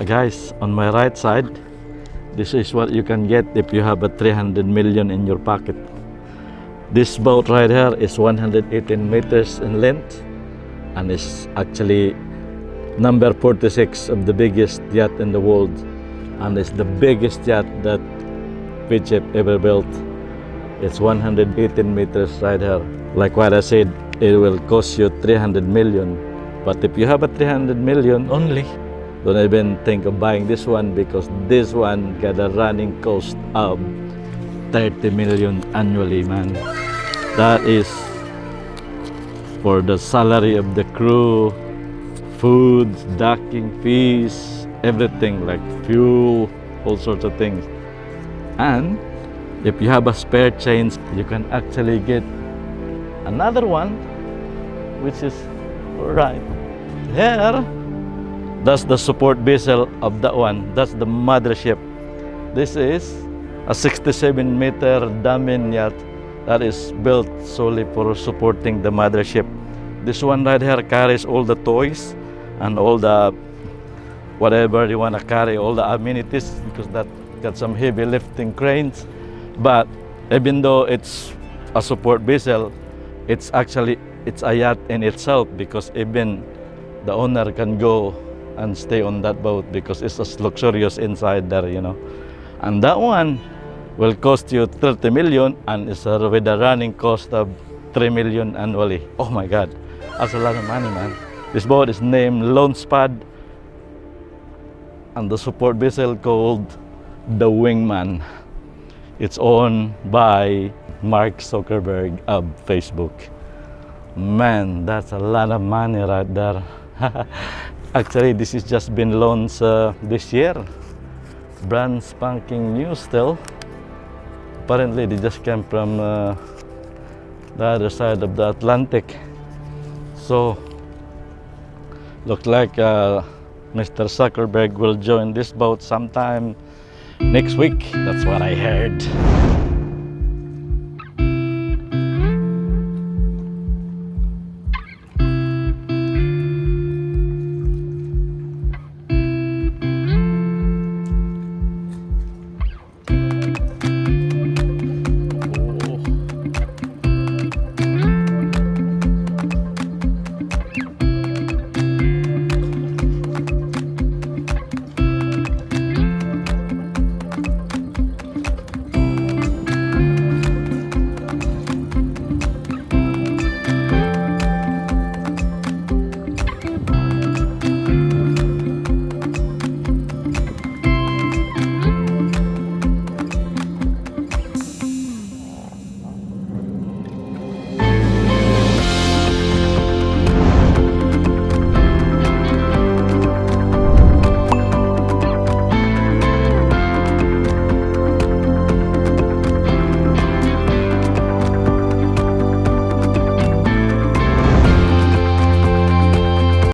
But guys, on my right side, this is what you can get if you have a 300 million in your pocket. This boat right here is 118 meters in length and is actually number 46 of the biggest yacht in the world, and it's the biggest yacht that Egypt ever built. It's 118 meters right here. Like what I said, it will cost you 300 million. But if you have a 300 million only, don't even think of buying this one, because this one got a running cost of 30 million annually, man. That is for the salary of the crew, food, docking fees, everything, like fuel, all sorts of things. And if you have a spare change, you can actually get another one, which is right here. That's the support vessel of that one. That's the mothership. This is a 67-meter damin yacht that is built solely for supporting the mothership. This one right here carries all the toys and all the whatever you want to carry, all the amenities, because that got some heavy lifting cranes. But even though it's a support vessel, it's a yacht in itself, because even the owner can go and stay on that boat because it's as luxurious inside there, you know. And that one will cost you 30 million and is with a running cost of 3 million annually. Oh my God, that's a lot of money, man. This boat is named Launchpad, and the support vessel called the Wingman. It's owned by Mark Zuckerberg of Facebook. Man, that's a lot of money right there. Actually, this has just been launched this year. Brand spanking new still. Apparently, they just came from the other side of the Atlantic. So, looks like Mr. Zuckerberg will join this boat sometime next week. That's what I heard.